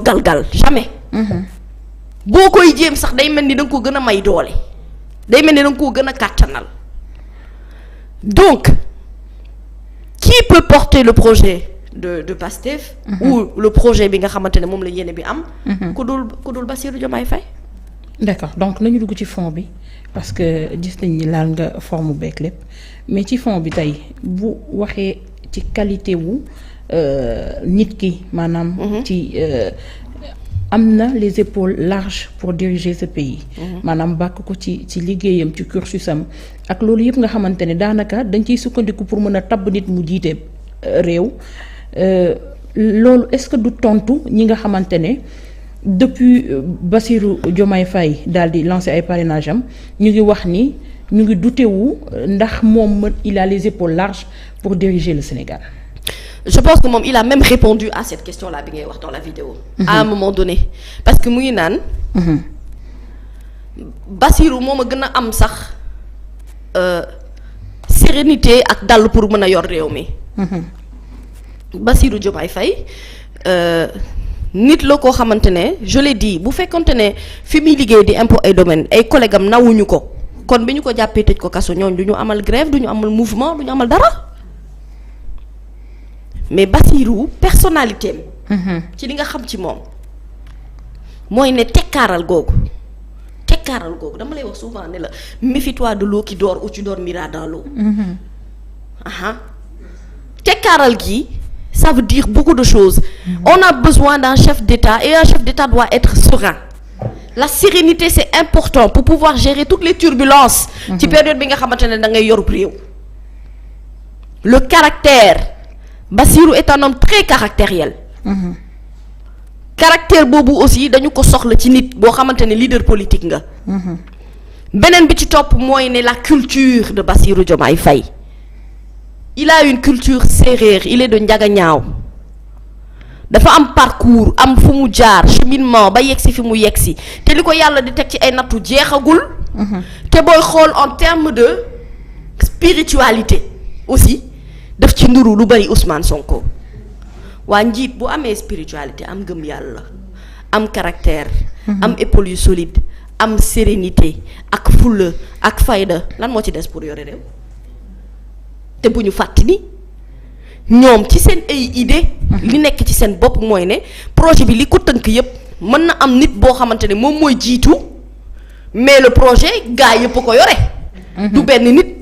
galgal jamais. boo koy jéem sax day mel ni da nga ko gën a may doole day mel ni da nga koo gën a kàttanal donc qui peut porter le projet de Pastef ou le projet bi nga xamante ne moom la yéene bi am ku dul Bassirou Diomaye Faye. d'accord donc nañu dugg ci fond bi parce que gis nañ ni laal nga forme beeg lépp mais ci fond bi tey bu waxee ci qualité wu nit ki maanaam ci am na les épaules larges pour diriger ce pays maanaam bàkk ko ci liggéeyam ci cursusam ak loolu yëpp nga xamante ne daanaka dañ ciy sukkandiku pour mën a tabb nit mu jiite réew loolu est-ce que du tontu ñi nga xamante ne depuis Bassirou Diomaye Faye daal di lancer ay parrainage am ñu ngi wax ni ñu ngi douté wu ndax moom il a les épaules larges pour diriger le Sénégal. Je pense que moom il a même répondu à cette question-là bi ngay wax dans la vidéo à un moment donné parce que mu ngi naan Bassirou moom a gën a am sax sérénité ak dal pour mën a yor réew mi Bassirou Diomaye Faye nit la koo xamante ne je l'ai dit bu fekkonte ne fi muy liggéey di impôt et domaine ay collègues am nawuñu ko kon bi ñu ko jàppee tëj ko kaso ñooñ du ñu amal grève du ñu amal mouvement du ñu amal dara mais Bassirou personnalité am ci li nga xam ci moom mooy ne tekkaaral googu dama lay wax souvent ne la méfie-toi de l'eau qui dort ou tu dormiras dans l'eau tekkaaral gi ça veut dire beaucoup de choses on a besoin d'un chef d'État et un chef d'État doit être serein la sérénité c'est important pour pouvoir gérer toutes les turbulences ci période bi nga xamante ne da ngay yorub réew le caractère Bassirou est un homme très caractériel caractère boobu aussi dañu ko soxla ci nit boo xamante ne leader politique nga beneen bi ci topp mooy ne la culture de Bassirou Diomaye Faye il a une culture séeréer il est de Njagañaaw dafa am parcours am fu mu jaar cheminement ba yegsi fi mu yegsi te li ko yàlla di teg ci ay nattu jeexagul te booy xool en termes de spiritualité aussi daf ci nduru lu bari Ousmane Sonko waa njiit bu amee spiritualité am gëm yàlla am caractère am épaules yu solide am sérénité ak fulla ak fayda lan moo ci des pour yore réew te bu ñu fàtti ni ñoom ci seen ay idée li nekk ci seen bopp mooy ne projet bi li ko tënk yépp mën na am nit boo xamante ne moom mooy jiitu mais le projet gaa yépp ko yore du benn nit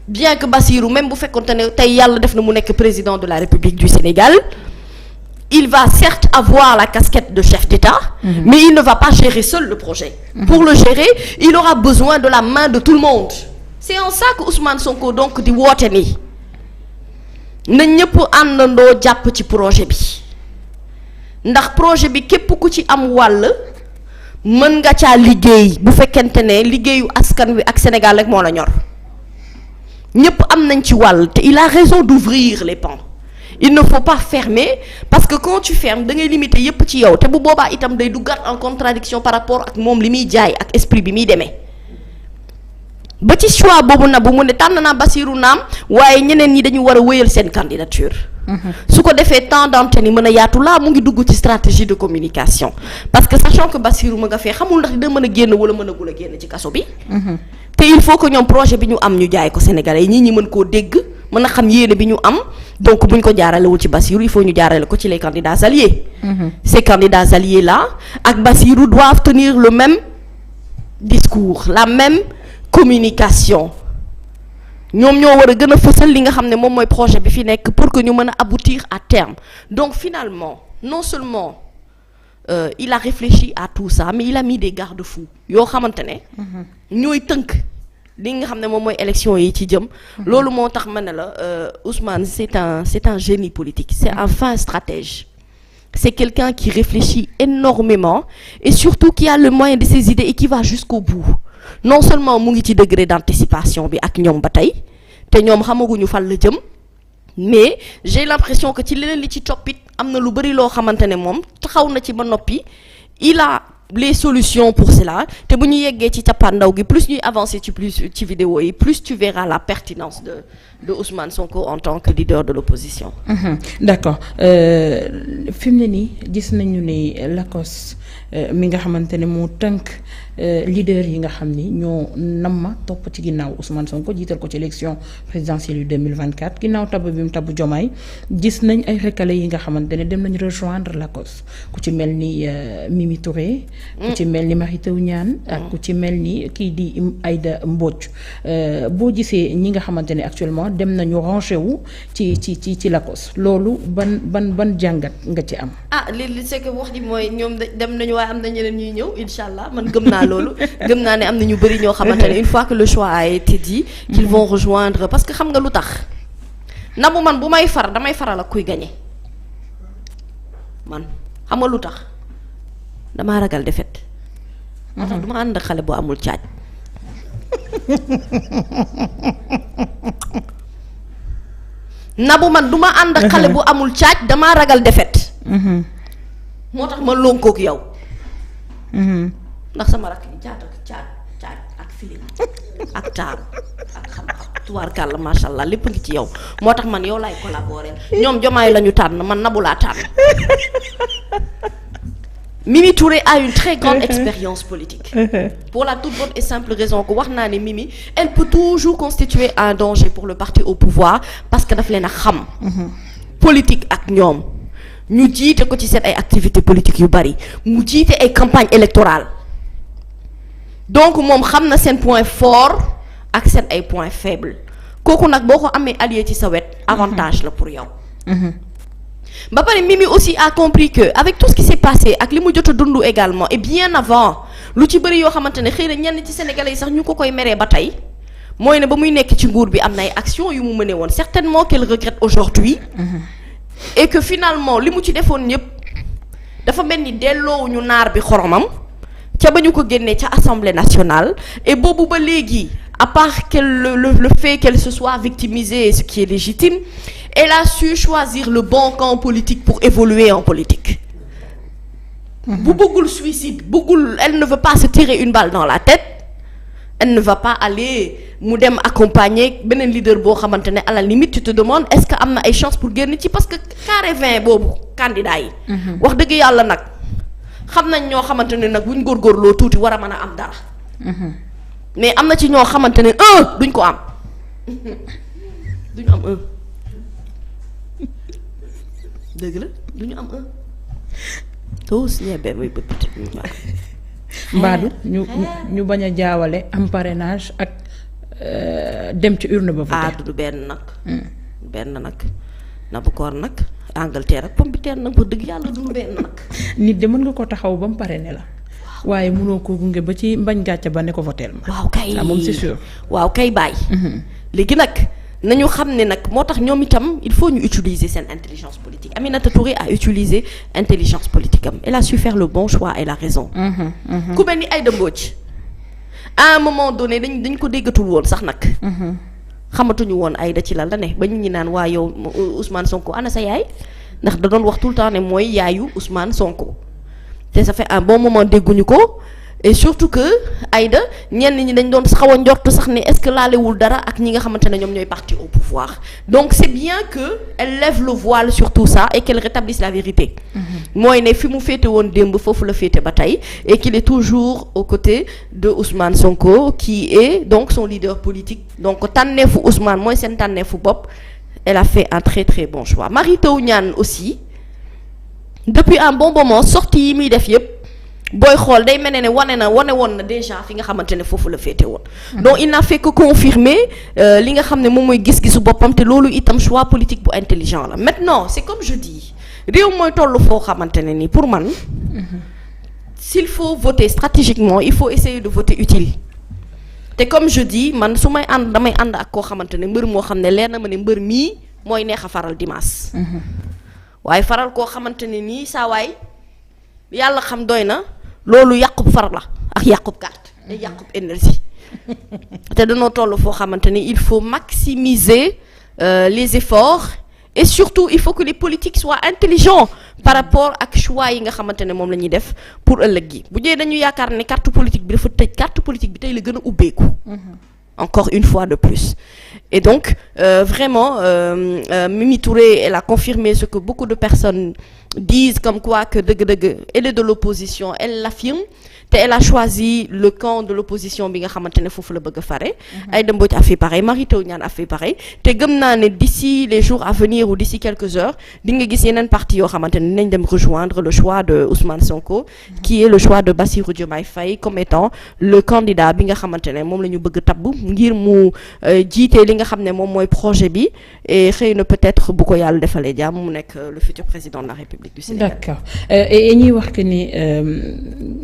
bien que Bassirou même bu fekkonte ne tey yàlla def na mu nekk président de la République du Sénégal il va certes avoir la casquette de chef d'État mais il ne va pas gérer seul le projet pour le gérer il aura besoin de la main de tout le monde c'est en ça que Ousmane Sonko donc di woote nii na ñëpp àndandoo jàpp ci projet bi ndax projet bi képp ku ci am wàll mën nga caa liggéey bu fekkente ne liggéeyu askan wi ak Sénégal rek moo la ñor ñëpp am nañ ci wàll te il a raison d'ouvrir les pans il ne faut pas fermer parce que quand tu fermes da ngay limiter yépp ci yow te bu boobaa itam day duggaat en contradiction par rapport ak moom li muy jaay ak esprit bi muy demee ba ci choix boobu na bu mu ne tànn naa Bassirou naam waaye ñeneen ñi dañu war a wéyal seen candidature su ko defee temps d'antenne yi mën a yaatu laa mu ngi dugg ci stratégie de communication parce que sachant que Bassirou ma nga fee xamul ndax dina mën a génn wala mën a gul a génn ci kaso bi te il faut que ñoom projet bi ñu am ñu jaay ko Sénégalais yi ñi mën koo dégg mën a xam yéene bi ñu am donc buñ ko jaaralewul ci Bassirou il faut ñu jaarale ko ci les candidats alliés ces candidats alliés là ak Bassirou doivent tenir le même discours la même communication ñoom ñoo war a gën a fësal li nga xam ne moom mooy projet bi fi nekk pour que ñu mën a aboutir à terme donc finalement non seulement il a réfléchi à tout ça mais il a mis des garde-fous yoo xamante ne ñooy tënk li nga xam ne moom mooy élection yi ci jëm loolu moo tax ma ne la Ousmane c'est un génie politique c'est un fin stratège c'est quelqu'un qui réfléchit énormément et surtout qui a le moyen de ses idées et qui va jusqu'au bout non seulement mu ngi ci degré d'anticipation bi ak ñoom ba tey te ñoom xamaguñu fan la jëm mais j'ai l'impression que ci leneen li ci toppit am na lu bari loo xamante ne moom taxaw na ci ba noppi il a les solutions pour cela te bu ñu yeggee ci cappaandaw gi plus ñuy avancer ci vidéo yi plus tu verras la pertinence de Ousmane Sonko en tant que leader de l'opposition. D'accord fi mu ne nii gis nañu ni Lacoste mi nga xamante ne moo tënk leader yi nga xam ni ñoo namma topp ci ginnaaw Ousmane Sonko jiital ko ci élection présidentielle yu 2024 ginnaaw tabb bi mu tabb Diomaye gis nañ ay recalés yi nga xamante ne dem nañ rejoindre Lacoste ku ci mel ni Mimi Touré. ku ci mel ni Mary Teuw Niane ak ku ci mel ni kii di Aïda Mbodj boo gisee ñi nga xamante ne actuellement dem nañu rangé wu ci Lacoste loolu ban jàngat nga ci am. li c'est que wax ji mooy ñoom dem nañu waaye am na ñeneen ñuy ñëw incha allah man gëm naa loolu gëm naa ne am na ñu bëri ñoo xamante ne une fois que le choix a été dit qu'ils vont rejoindre parce que xam nga lu tax Nabou man bu may damay faral ak kuy gagné man xam nga lu tax damaa ragal défaite. moo tax du ma ànd ak xale bu amul caaj. Nabou man du ma ànd ak xale bu amul caaj damaa ragal défaite. moo tax ma lonkook yow. ndax sama rakk yi caaj ak filim ak taaru ak xam-xam tubaarkàlla macha allah lépp ngi ci yow moo tax man yow laay collaborer ñoom Diomaye la ñu tànn man Nabou laa tànn. Mimi Touré a une très grande expérience politique. Pour la toute bonne et simple raison que wax naa ne Mimi elle peut toujours constituer un danger pour le parti au pouvoir parce que daf leen a xam. politique ak ñoom ñu jiite ko ci seen ay activités politiques yu bari mu jiite ay campagne électorale donc moom xam na seen point fort ak seen ay point faible kooku nag boo ko amee allié ci sa wet avantage la pour yow. ba pare Mimi aussi a compris que avec tout ce qui s'est passé ak li mu jot a dund également et bien avant lu ci bëri yoo xamante ne xëy na ñenn ci sénégalais yi sax ñu ko koy meree ba tey mooy ne ba muy nekk ci nguur bi am na ay actions yu mu mëne woon certainement qu'elle regrette aujourd'hui et que finalement li mu ci defoon ñëpp dafa mel ni delloowuñu naar bi xoromam ca ba ñu ko génnee ca Assemblée nationale et boobu ba léegi à part le fait qu'elle se soit victimisée ce qui est légitime elle a su choisir le bon camp politique pour évoluer en politique. bu bëggul suicide elle ne veut pas se tirer une balle dans la tête elle ne va pas aller mu dem accompagner beneen leader boo xamante ne à la limite tu te demandes est-ce que am na ay chance pour génn ci parce que carré 20 boobu candidat yi. wax dëgg yàlla nag xam nañ ñoo xamante ne nag buñ góorgóorloo tuuti war a mën a am dara. mais am na ci ñoo xamante ne duñ ko am duñu am dëgg la duñu am tous ñebe muy bëtt mbaadu ñu bañ a jaawale am parrainage ak dem ci urne ba voter. du benn nag Nabou Cor nag Angleterre ak pomme de terre nag ba dëgg yàlla du benn nag. nit de mën nga ko taxaw ba mu parrainé la. waaye mënoo ko gunge ba ci mbañ gàcce ba ne ko voter ma. waaw kay moom c'est sûr. waaw kay bàyyi. léegi nag nañu xam ne nag moo tax ñoom itam il faut ñu utiliser seen intelligence politique Aminata Touré a utilisé intelligence politique am elle a su faire le bon choix elle a raison. ku mel ni Aïda Mbodj à un moment donné dañ ko déggatul woon sax nag. xamatuñu woon Aïda ci lan la ne ba ñu ñi naan waa yow Ousmane Sonko ana sa yaay ndax da doon wax tout le temps ne mooy yaayu Ousmane Sonko te ça fait un bon moment dégguñu ko et surtout que Aïda ñenn ñi dañ doon xaw a njortu sax ne est-ce que laalewul dara ak ñi nga xamante ne ñoom ñooy parti au pouvoir donc c'est bien que elle lève le voile sur tout ça et qu'elle rétablisse la vérité. mooy ne fi mu féete woon démb foofu la féete ba tey et qu'il est toujours aux côtés de Ousmane Sonko qui est donc son leader politique donc tànneefu Ousmane mooy seen tànneefu bopp elle a fait un très très bon choix. Mary Teuw Niane aussi depuis un bon moment sortie yi muy def yépp booy xool day mel ne wane woon na déjà fi nga xamante ne foofu la féete woon. donc il n'a fait que confirmer li nga xam ne moom mooy gis-gisu boppam te loolu itam choix politique bu intelligent la maintenant c'est comme je dis réew mooy tollu foo xamante ne nii pour man s'il faut voter stratégiquement il faut essayer de voter utile te comme je dis man su may ànd damay ànd ak koo xamante ne mbër moo xam ne leer na ma ne mbër mii mooy neex a faral dimanche. waaye faral koo xamante ne nii saa waay yàlla xam doy na loolu yàqub far la ak yàqub carte et yàqub énergie te danoo toll foo xamante ni il faut maximiser les efforts et surtout il faut que les politiques soient intelligents par rapport ak choix yi nga xamante ne moom la ñuy def pour ëllëg gi bu dee dañu yaakaar ne carte politique bi dafa tëj carte politique bi tey la gën a ubbeeku. Encore une fois de plus. Et donc, vraiment, Mimi Touré, elle a confirmé ce que beaucoup de personnes disent, comme quoi que elle est de l'opposition, elle l'affirme, te elle a choisi le camp de l'opposition bi nga xamante ne foofu la bëgg a fare. Aïda Mbodj a fait pareil, Mary Teuw Niane a fait pareil, te gëm naa ne d'ici les jours à venir ou d'ici quelques heures di nga gis yeneen parti yoo xamante ne nañ dem rejoindre le choix de Ousmane Sonko, qui est le choix de Bassirou Diomaye Faye comme étant le candidat bi nga xamante ne moom la ñu bëgg tabb ngir mu jiite li nga xam ne moom mooy projet bi et xëy na peut-être bu ko yàlla defalee jàmm mu nekk le futur président de la République du Sénégal. D'accord et ñuy wax que ni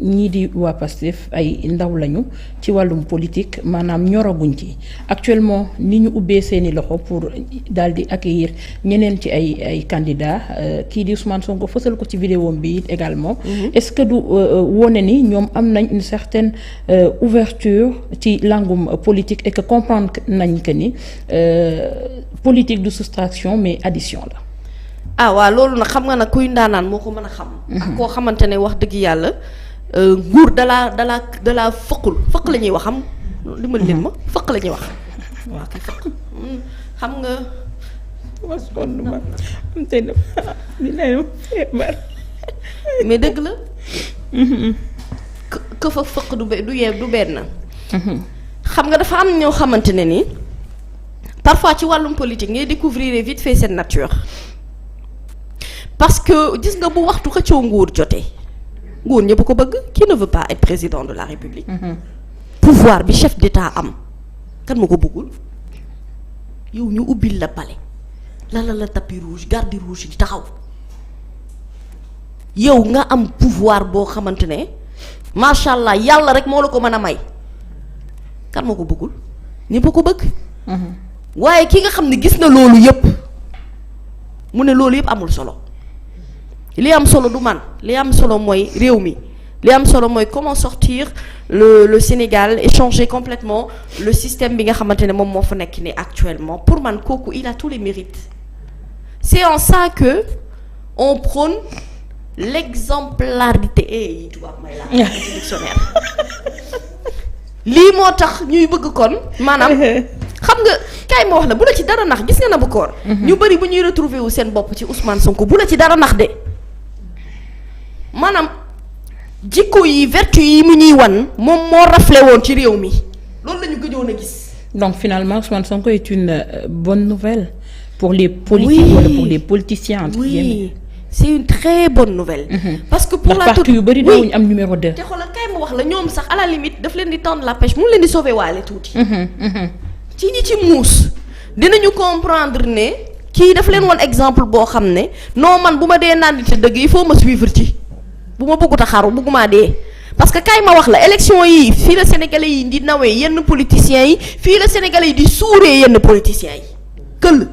ñii di waa Pastef ay ndaw lañu ci wàllum politique maanaam ñoraguñ ci actuellement ni ñu ubbee seeni loxo pour daal di accueillir ñeneen ci ay candidats kii di Ousmane Sonko fësal ko ci vidéo bi it également. Est-ce que du wone ni ñoom am nañ une certaine ouverture ci langum politique et que comprendre nañ que ni politique du soustraction mais addition la. Ah waaw loolu nag xam nga nag kuy ndaanaan moo ko mën a xam. ak koo xamante ne wax dëgg yàlla nguur dalaa fëq la ñuy wax xam li leen ma fëq la ñuy wax waaw kay fëq xam nga. mais dëgg la. que fa fëq du benn. xam nga dafa am ñoo xamante ne ni parfois ci wàllum politique ngay découvrir vite fait cette nature. Parce que gis nga bu waxtu xëccoo nguur jotee nguur ñëpp ko bëgg qui ne veut pas être président de la République. pouvoir bi chef d'État am kan ma ko bëggul yow ñu ubbil la palais la tapis rouge garde rouge yi taxaw yow nga am pouvoir boo xamante ne macha allah yàlla rek moo la ko mën a may kan ma ko bëggul ñëpp ko bëgg. waaye ki nga xam ne gis na loolu yëpp mu ne loolu yëpp amul solo. li am solo du man li am solo mooy réew mi li am solo mooy comment sortir le Sénégal et changer complètement le système bi nga xamante ne moom moo fa nekk ni actuellement pour man kooku il a tous les mérites. C'est en ça que on prône l'exemplarité yi tubaab may la dictionnaire lii moo tax ñuy bëgg kon maanaam xam nga kaay ma wax la bu la ci dara nax gis nga na bu koor ñu bëri bu ñuy retrouver wu seen bopp ci Ousmane Sonko bu la ci dara nax de maanaam jikko yi vertu yi mu ñuy wan moom moo raflé woon ci réew mi loolu la ñu gëjoon a gis. Donc finalement Ousmane Sonko est une bonne nouvelle pour les politiques wala pour les politiciens entre guillemets. C'est une très bonne nouvelle. Parce que pour la parti yu bëri daawuñu am numéro 2. te xoolal kay ma wax la ñoom sax à la limite daf leen di tendre la pêche mu leen di sauver waale tuuti. ci ñi ci muus dinañu comprendre ne kii daf leen woon exemple boo xam ne non man bu ma dee naan te dëgg il faut ma suivre ci bu ma bëggut a xaru bëgguma dee. parce que kay ma wax la élection yi fii la sénégalais yi di nawee yenn politiciens yi fii la sénégalais yi di suuree yenn politiciens yi këll.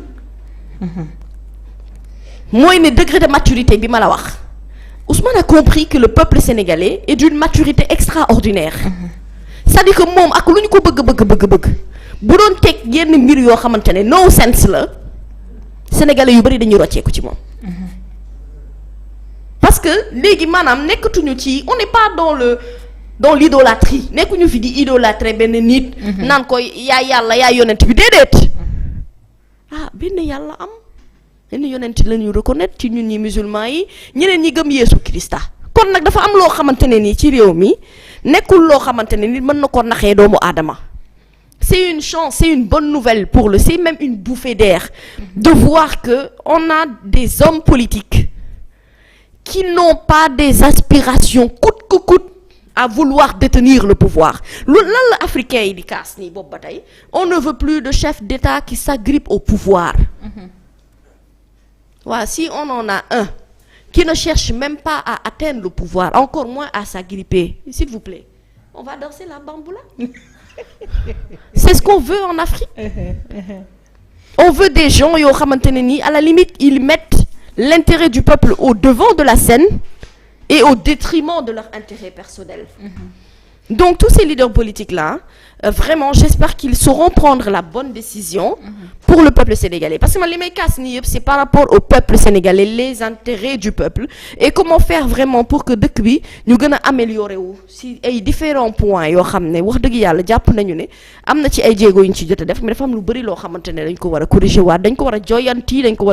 mooy ne degré de maturité bi ma la wax Ousmane a compris que le peuple sénégalais est d'une maturité extraordinaire. c'est-à-dire que moom ak lu ñu ko bëgg bu doon teg yenn mbir yoo xamante ne no sense la sénégalais yu bari dañuy rocceeku ci moom. parce que léegi maanaam nekkatuñu ci on n'est pas dans l'idolâtrie nekkuñu fi di idolâtrer benn nit. naan koy yaa yàlla yaa yonent bi déedéet. benn yàlla am. yenn yonent la ñu reconnaître ci ñun ñi musulmans yi ñeneen ñi gëm Yeesu Krista kon nag dafa am loo xamante ne nii ci réew mi nekkul loo xamante ne nit mën na ko naxee doomu aadama. C'est une chance, c'est une bonne nouvelle c'est même une bouffée d'air de voir que on a des hommes politiques qui n'ont pas des aspirations coûte que coûte à vouloir détenir le pouvoir. Lan la africain yi di kaas nii boobu ba tey on ne veut plus de chef d'État qui s'agrippe au pouvoir. Voilà, si on en a un qui ne cherche même pas à atteindre le pouvoir, encore moins à s'agripper, s'il vous plaît, on va danser la bamboula. C'est ce qu'on veut en Afrique. On veut des gens yoo xamante ne nii à la limite ils mettent l'intérêt du peuple au devant de la scène et au détriment de leur intérêt personnel. donc tous ces leaders politiques là vraiment j'espère qu'ils sauront prendre la bonne décision pour le peuple sénégalais parce que man li may kaas nii yëpp c'est par rapport au peuple sénégalais les intérêts du peuple et comment faire vraiment pour que dëkk bi ñu gën a améliorer wu si ay différents points yoo xam ne wax dëgg yàlla jàpp nañu ne am na ci ay jéego yu ñu ci jot a def mais dafa am lu bari loo xamante ne dañ ko war a corriger waat dañ ko war a joyanti dañ ko war a